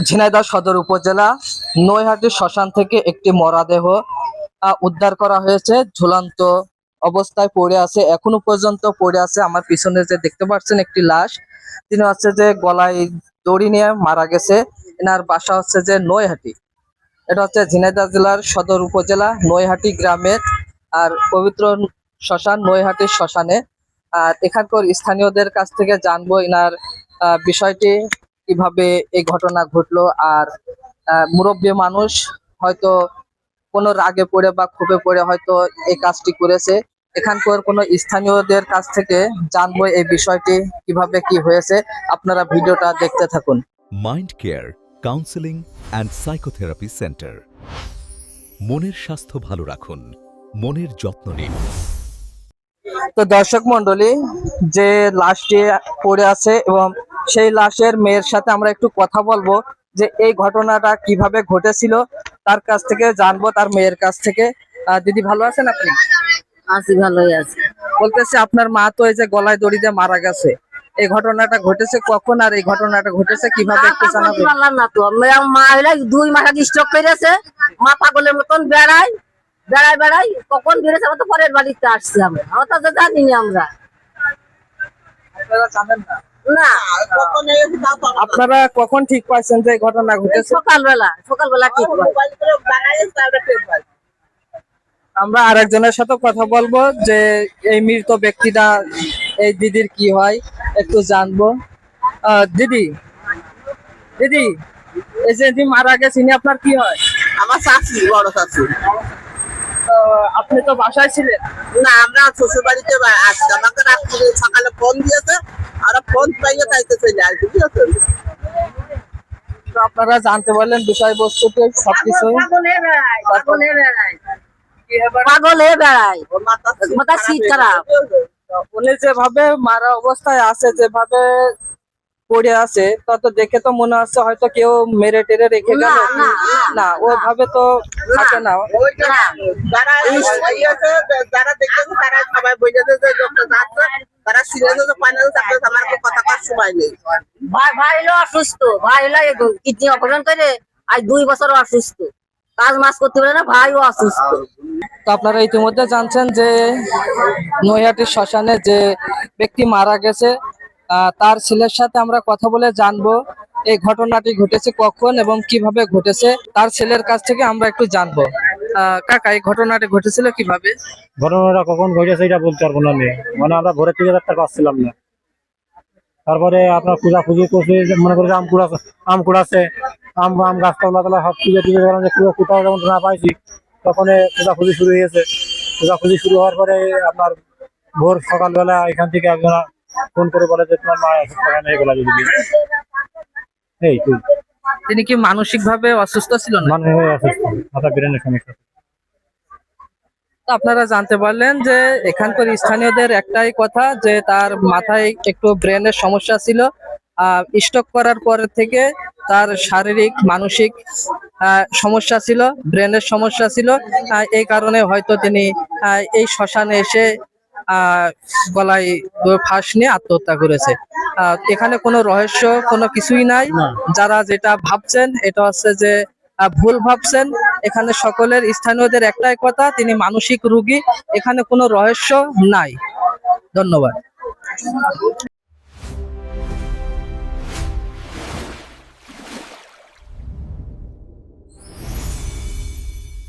ঝিনাইদহ সদর উপজেলা নৈহাটি শ্মশান থেকে একটি মরদেহ উদ্ধার করা হয়েছে। ঝুলন্ত অবস্থায় পড়ে আছে, এখনো পর্যন্ত পড়ে আছে। আমার পিছনে যে দেখতে পাচ্ছেন একটি লাশ, তিনি হচ্ছে যে গলায় দড়ি নিয়ে মারা গেছে। এনার বাসা হচ্ছে যে নৈহাটি, এটা হচ্ছে ঝিনাইদহ জেলার সদর উপজেলা নৈহাটি গ্রামের আর পবিত্র শ্মশান নৈহাটির শ্মশানে। আর এখানকার স্থানীয়দের কাছ থেকে জানবো এনার বিষয়টি, কিভাবে এই ঘটনা ঘটলো। আর মুরব্বী মানুষ হয়তো কোনো রাগে পড়ে বা ক্ষোভে পড়ে হয়তো এই কাজটি করেছে। এখানকার কোনো স্থানীয়দের কাছ থেকে জানবো এই বিষয়টি কিভাবে কি হয়েছে। আপনারা ভিডিওটা দেখতে থাকুন। Mind care counselling and psychotherapy centre. মনের স্বাস্থ্য ভালো রাখুন, মনের যত্ন নিন। তো দর্শক মন্ডলী, যে লাশটি পড়ে আছে এবং সেই লাশের মেয়ের সাথে আমরা একটু কথা বলবো যে এই ঘটনাটা কিভাবে ঘটেছিল, তার কাছ থেকে জানবো, তার মেয়ের কাছ থেকে। দিদি, ভালো আছেন আপনি? আছি, ভালোই আছে। বলতেছি আপনার মা তো এই যে গলায় দড়ি দিয়ে মারা গেছে, এই ঘটনাটা ঘটেছে কখন আর এই ঘটনাটা ঘটেছে কিভাবে একটু জানাবেন? না তো মা হইলে 2 মাস আগে স্ট্রোক করেছে। মা পাগলের মতন বেড়াই কখন বেড়েছে, আমরা তো পরের বাড়িতে আসছি। আমরা তো জানি না। আপনারা জানেন না? না, আপনারা কখন ঠিক পাইছেন যে এই ঘটনা ঘটেছে? সকালবেলা ঠিক হয়। আমরা আরেকজনের সাথে কথা বলবো যে এই মৃত ব্যক্তিটা এই দিদির কি হয় একটু জানবো। দিদি, এই যে মারা গেছে ইনি আপনার কি হয়? আমার চাচি, বড় চাচি। আপনি তো বাসায় ছিলেন না, আমরা শ্বশুর বাড়িতে আসছি। আমাকে রাত্রে সকালে ফোন দিয়েছে, আর ফোন পাইয়ে তাইতে চলে আসছি, ঠিক আছে। তো আপনারা জানতে পারলেন বিষয়বস্তুটি সবকিছু? পাগলে বেড়াই, মাথা শীত খারাপ। উনি যেভাবে মারা অবস্থায় আছে, যেভাবে পড়ে আছে, তত দেখে তো মনে হচ্ছে হয়তো কেউ মেরে টেরে রেখে গেল। না, ওভাবে তো থাকে না। যারা দেখেছে তারা সবাই বুঝেছে যে লোকটা যাচ্ছে, তারা সিরিয়াসে ফাইনাল যাচ্ছে, আমার কথা কর সময় নেই। ভাই হলো অসুস্থ, ভাই হলো কিডনি অপারেশন করে আজ 2 বছর অসুস্থ, কাজ মাস করতে পারে না, ভাইও অসুস্থ। তো আপনারা ইতিমধ্যে জানছেন যে নৈহাটির শ্মশানে যে ব্যক্তি মারা গেছে, তার ছেলের সাথে আমরা কথা বলে জানবো এই ঘটনাটি ঘটেছে কখন এবং কিভাবে ঘটেছে। তার ছেলের কাছ থেকে আমরা একটু জানবো। কাকা, এই ঘটনাটি ঘটেছিল কিভাবে? ঘটনাটা কখন ঘটেছে এটা বলতে পারবো না। মানে আমরা ভোরের থেকে রাস্তা পাচ্ছিলাম না। তারপরে আপনার খোঁজাখুঁজি করছি, মনে করি আম কুড়াচ্ছে, আম গাছতলা সব কোথাও যখন না পাইছি, তখন খোঁজাখুঁজি শুরু হয়েছে। খোঁজাখুঁজি শুরু হওয়ার পরে আপনার ভোর সকালবেলা এখান থেকে একজন ফোন করে বলে যে তোমার মা এগুলা যদি এই তিনি কি মানসিক ভাবে অসুস্থ ছিল? মানে অসুস্থ, মাথা ব্রেনের সমস্যা। আপনারা জানতে পারলেন যে এখানকার স্থানীয়দের একটাই কথা যে তার মাথায় একটু ব্রেনের সমস্যা ছিল। স্ট্রোক করার পর থেকে তার শারীরিক মানসিক সমস্যা ছিল, ব্রেনের সমস্যা ছিল। এই কারণে হয়তো তিনি এই শ্মশানে এসে গলায় ফাঁস নিয়ে আত্মহত্যা করেছে। এখানে কোনো রহস্য কোনো কিছুই নাই। যারা যেটা ভাবছেন এটা হচ্ছে যে ভুল ভাবছেন। এখানে সকলের স্থানীয়দের একটাই কথা, তিনি মানসিক রোগী, এখানে কোনো রহস্য নাই। ধন্যবাদ।